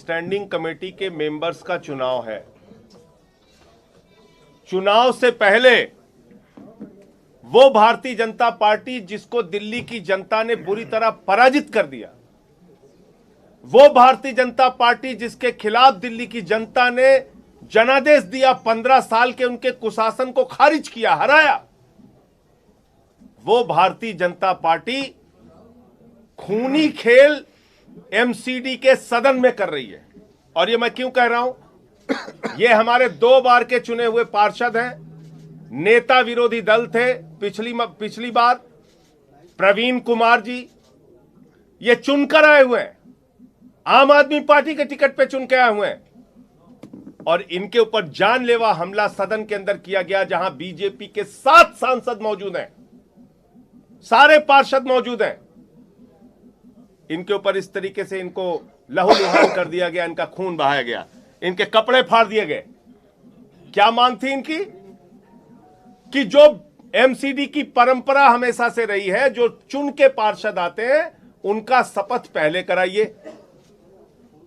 Standing committee के members का चुनाव है। चुनाव से पहले वो भारतीय जनता पार्टी जिसको दिल्ली की जनता ने बुरी तरह पराजित कर दिया, वो भारतीय जनता पार्टी जिसके खिलाफ दिल्ली की जनता ने जनादेश दिया, 15 साल के उनके कुशासन को खारिज किया, हराया, वो भारतीय जनता पार्टी खूनी खेल एमसीडी के सदन में कर रही है। और ये मैं क्यों कह रहा हूं? ये हमारे 2 बार के चुने हुए पार्षद हैं, नेता विरोधी दल थे पिछली बार, प्रवीण कुमार जी, ये चुनकर आए हुए हैं, आम आदमी पार्टी के टिकट पे चुन के आए हुए हैं, और इनके ऊपर जानलेवा हमला सदन के अंदर किया गया, जहां बीजेपी के 7 सांसद मौजूद हैं, सारे पार्षद मौजूद हैं। इनके ऊपर इस तरीके से इनको लहूलुहान कर दिया गया, इनका खून बहाया गया, इनके कपड़े फाड़ दिए गए। क्या मांग थी इनकी? कि जो एमसीडी की परंपरा हमेशा से रही है, जो चुन के पार्षद आते हैं उनका शपथ पहले कराइए।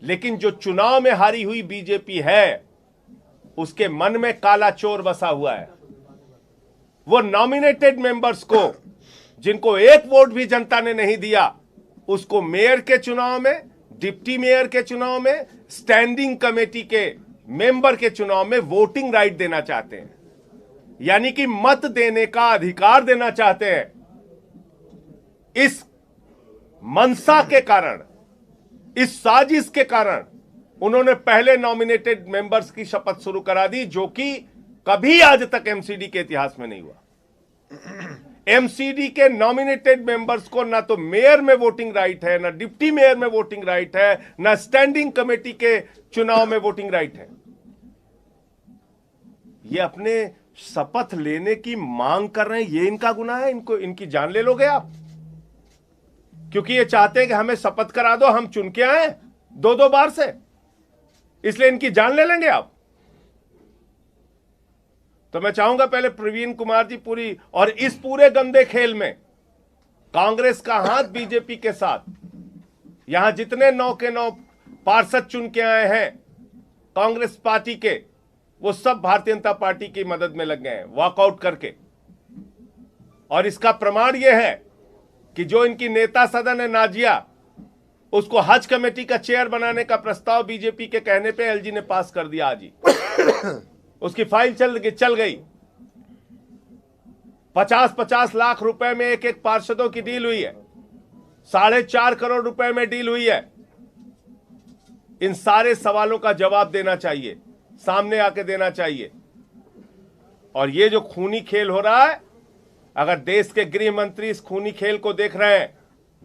लेकिन जो चुनाव में हारी हुई बीजेपी है, उसके मन में काला चोर बसा हुआ है। वो नॉमिनेटेड मेंबर्स को, जिनको 1 वोट भी जनता ने नहीं दिया, उसको मेयर के चुनाव में, डिप्टी मेयर के चुनाव में, स्टैंडिंग कमेटी के मेंबर के चुनाव में वोटिंग राइट देना चाहते हैं, यानी कि मत देने का अधिकार देना चाहते हैं। इस मनसा के कारण, इस साजिश के कारण उन्होंने पहले नॉमिनेटेड मेंबर्स की शपथ शुरू करा दी, जो कि कभी आज तक एमसीडी के इतिहास में नहीं हुआ। एमसीडी के नॉमिनेटेड मेंबर्स को ना तो मेयर में वोटिंग राइट है, ना डिप्टी मेयर में वोटिंग राइट है, ना स्टैंडिंग कमेटी के चुनाव में वोटिंग राइट है। ये अपने शपथ लेने की मांग कर रहे हैं, ये इनका गुनाह है? इनको, इनकी जान ले लोगे आप? क्योंकि ये चाहते हैं कि हमें शपथ करा दो, हम चुन के आए 2-2 बार से, इसलिए इनकी जान ले लेंगे आप? तो मैं चाहूंगा पहले प्रवीण कुमार जी पूरी, और इस पूरे गंदे खेल में कांग्रेस का हाथ बीजेपी के साथ, यहां जितने 9 के 9 पार्षद चुन के आए हैं कांग्रेस पार्टी के, वो सब भारतीय जनता पार्टी की मदद में लग गए हैं वॉकआउट करके। और इसका प्रमाण यह है कि जो इनकी नेता सदन है नाजिया, उसको हज कमेटी का चेयर बनाने का प्रस्ताव बीजेपी के कहने पे एलजी ने पास कर दिया आज ही। उसकी फाइल चल गई। 50-50 लाख रुपए में एक पार्षदों की डील हुई है, 4.5 करोड़ रुपए में डील हुई है। इन सारे सवालों का जवाब देना चाहिए, सामने आके देना चाहिए। और ये जो खूनी खेल हो रहा है, अगर देश के गृह मंत्री इस खूनी खेल को देख रहे हैं,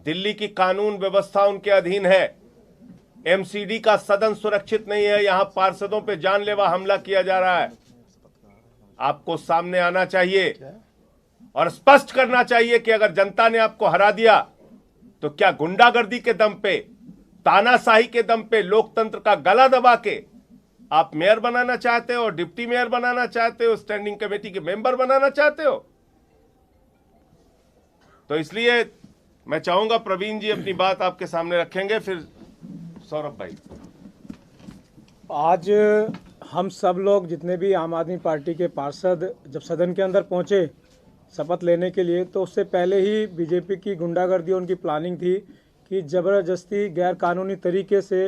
दिल्ली की कानून व्यवस्था उनके अधीन है, एमसीडी का सदन सुरक्षित नहीं है, यहां पार्षदों पे जानलेवा हमला किया जा रहा है, आपको सामने आना चाहिए और स्पष्ट करना चाहिए कि अगर जनता ने आपको हरा दिया तो क्या गुंडागर्दी के दम पे, तानाशाही के दम पे, लोकतंत्र का गला दबा के आप मेयर बनाना चाहते हो, डिप्टी मेयर बनाना चाहते हो, स्टैंडिंग कमेटी के मेंबर बनाना चाहते हो? तो इसलिए मैं चाहूंगा प्रवीण जी अपनी बात आपके सामने रखेंगे, फिर सौरभ भाई। आज हम सब लोग जितने भी आम आदमी पार्टी के पार्षद जब सदन के अंदर पहुंचे शपथ लेने के लिए, तो उससे पहले ही बीजेपी की गुंडागर्दी, उनकी प्लानिंग थी कि ज़बरदस्ती गैर कानूनी तरीके से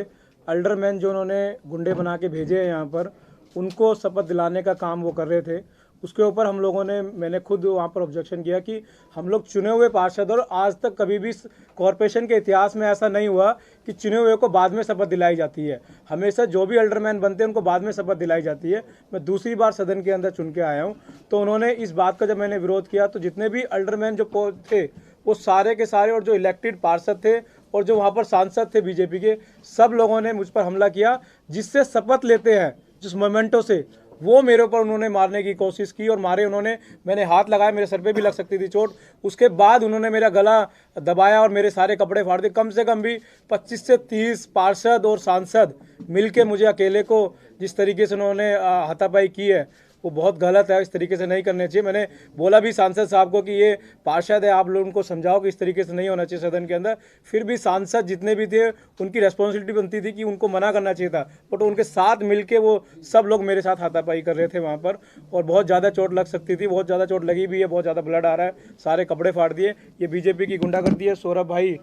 अल्डरमैन जो उन्होंने गुंडे बना के भेजे हैं यहाँ पर, उनको शपथ दिलाने का काम वो कर रहे थे। उसके ऊपर हम लोगों ने, मैंने खुद वहाँ पर ऑब्जेक्शन किया कि हम लोग चुने हुए पार्षद, और आज तक कभी भी कॉरपोरेशन के इतिहास में ऐसा नहीं हुआ कि चुने हुए को बाद में शपथ दिलाई जाती है। हमेशा जो भी अल्डरमैन बनते हैं उनको बाद में शपथ दिलाई जाती है। मैं दूसरी बार सदन के अंदर चुन के आया हूँ, तो उन्होंने इस बात का जब मैंने विरोध किया, तो जितने भी अल्डरमैन जो थे वो सारे के सारे, और जो इलेक्टेड पार्षद थे और जो वहाँ पर सांसद थे बीजेपी के, सब लोगों ने मुझ पर हमला किया। जिससे शपथ लेते हैं, जिस मोमेंटो से, वो मेरे ऊपर उन्होंने मारने की कोशिश की और मारे उन्होंने। मैंने हाथ लगाया, मेरे सर पे भी लग सकती थी चोट। उसके बाद उन्होंने मेरा गला दबाया और मेरे सारे कपड़े फाड़ दिए। कम से कम भी 25 से 30 पार्षद और सांसद मिलके मुझे अकेले को जिस तरीके से उन्होंने हाथापाई की है, वो बहुत गलत है। इस तरीके से नहीं करने चाहिए। मैंने बोला भी सांसद साहब को कि ये पार्षद है, आप लोग उनको समझाओ कि इस तरीके से नहीं होना चाहिए सदन के अंदर। फिर भी सांसद जितने भी थे उनकी रेस्पॉन्सिबिलिटी बनती थी कि उनको मना करना चाहिए था, बट उनके साथ मिलके वो सब लोग मेरे साथ हाथापाई कर रहे थे वहाँ पर, और बहुत ज़्यादा चोट लग सकती थी। बहुत ज़्यादा चोट लगी भी है, बहुत ज़्यादा ब्लड आ रहा है, सारे कपड़े फाड़ दिए। ये बीजेपी की गुंडागर्दी है। सौरभ भाई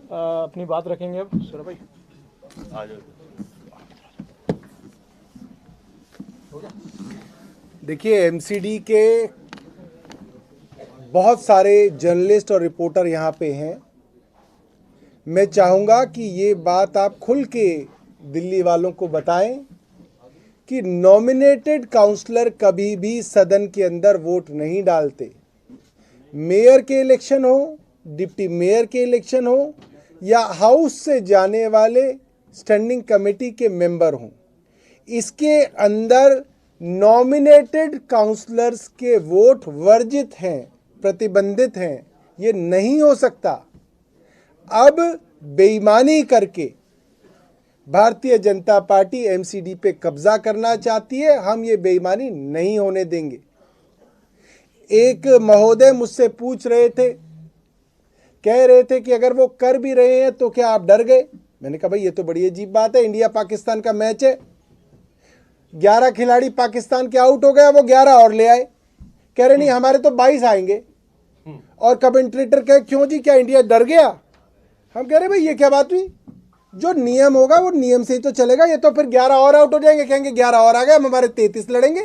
अपनी बात रखेंगे अब। सौरभ भाई आ जाओ। देखिए, एमसीडी के बहुत सारे जर्नलिस्ट और रिपोर्टर यहाँ पे हैं। मैं चाहूँगा कि ये बात आप खुल के दिल्ली वालों को बताएं कि नॉमिनेटेड काउंसलर कभी भी सदन के अंदर वोट नहीं डालते। मेयर के इलेक्शन हो, डिप्टी मेयर के इलेक्शन हो, या हाउस से जाने वाले स्टैंडिंग कमेटी के मेंबर हों, इसके अंदर नॉमिनेटेड काउंसलर्स के वोट वर्जित हैं, प्रतिबंधित हैं। ये नहीं हो सकता। अब बेईमानी करके भारतीय जनता पार्टी एमसीडी पे कब्जा करना चाहती है। हम ये बेईमानी नहीं होने देंगे। एक महोदय मुझसे पूछ रहे थे, कह रहे थे कि अगर वो कर भी रहे हैं तो क्या आप डर गए? मैंने कहा भाई ये तो बड़ी अजीब बात है। इंडिया पाकिस्तान का मैच है, 11 खिलाड़ी पाकिस्तान के आउट हो गया, वो 11 और ले आए। कह रहे नहीं हमारे तो 22 आएंगे। और कमेंटेटर कहे क्यों जी, क्या इंडिया डर गया? हम कह रहे भाई ये क्या बात हुई? जो नियम होगा वो नियम से ही तो चलेगा। ये तो फिर 11 और आउट हो जाएंगे, कहेंगे 11 और आ गए, हम हमारे 33 लड़ेंगे।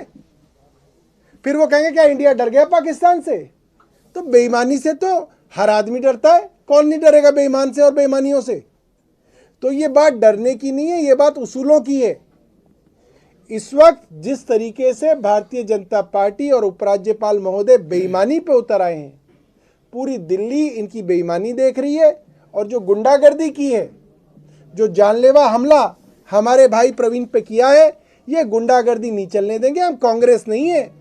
फिर वो कहेंगे क्या इंडिया डर गया पाकिस्तान से? तो बेईमानी से तो हर आदमी डरता है, कौन नहीं डरेगा बेईमान से और बेईमानियों से? तो ये बात डरने की नहीं है, ये बात उसूलों की है। इस वक्त जिस तरीके से भारतीय जनता पार्टी और उपराज्यपाल महोदय बेईमानी पे उतर आए हैं, पूरी दिल्ली इनकी बेईमानी देख रही है। और जो गुंडागर्दी की है, जो जानलेवा हमला हमारे भाई प्रवीण पे किया है, ये गुंडागर्दी नहीं चलने देंगे। हम कांग्रेस नहीं है,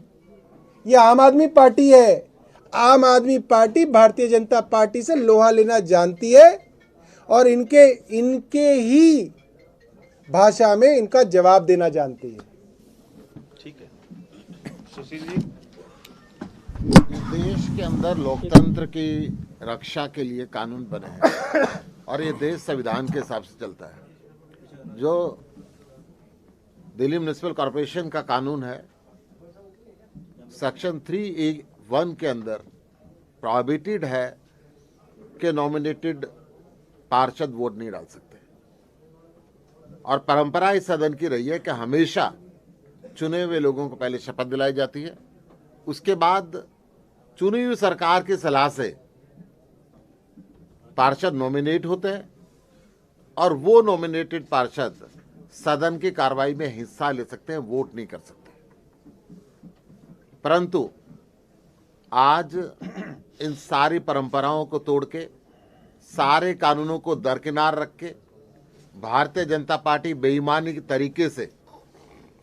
ये आम आदमी पार्टी है। आम आदमी पार्टी भारतीय जनता पार्टी से लोहा लेना जानती है और इनके ही भाषा में इनका जवाब देना जानती है। ठीक है सुशील जी। देश के अंदर लोकतंत्र की रक्षा के लिए कानून बने हैं और ये देश संविधान के हिसाब से चलता है। जो दिल्ली म्युनिसिपल कॉरपोरेशन का कानून है, सेक्शन 3A(1) के अंदर प्रोहिबिटेड है कि नॉमिनेटेड पार्षद वोट नहीं डाल सकते। और परंपरा इस सदन की रही है कि हमेशा चुने हुए लोगों को पहले शपथ दिलाई जाती है, उसके बाद चुनी हुई सरकार की सलाह से पार्षद नॉमिनेट होते हैं और वो नॉमिनेटेड पार्षद सदन की कार्रवाई में हिस्सा ले सकते हैं, वोट नहीं कर सकते। परंतु आज इन सारी परंपराओं को तोड़ के, सारे कानूनों को दरकिनार रख के भारतीय जनता पार्टी बेईमानी के तरीके से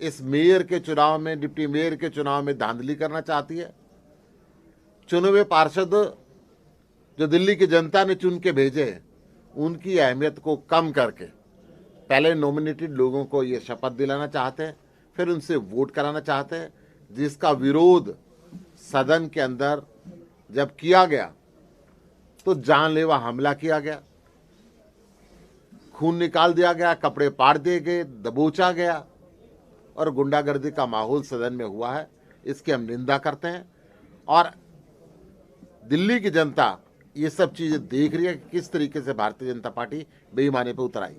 इस मेयर के चुनाव में, डिप्टी मेयर के चुनाव में धांधली करना चाहती है। चुने हुए पार्षद जो दिल्ली की जनता ने चुन के भेजे, उनकी अहमियत को कम करके पहले नॉमिनेटेड लोगों को ये शपथ दिलाना चाहते हैं, फिर उनसे वोट कराना चाहते हैं, जिसका विरोध सदन के अंदर जब किया गया तो जानलेवा हमला किया गया, खून निकाल दिया गया, कपड़े पाड़ दिए गए, दबोचा गया और गुंडागर्दी का माहौल सदन में हुआ है। इसकी हम निंदा करते हैं और दिल्ली की जनता ये सब चीजें देख रही है कि किस तरीके से भारतीय जनता पार्टी बेईमानी पे उतर आई।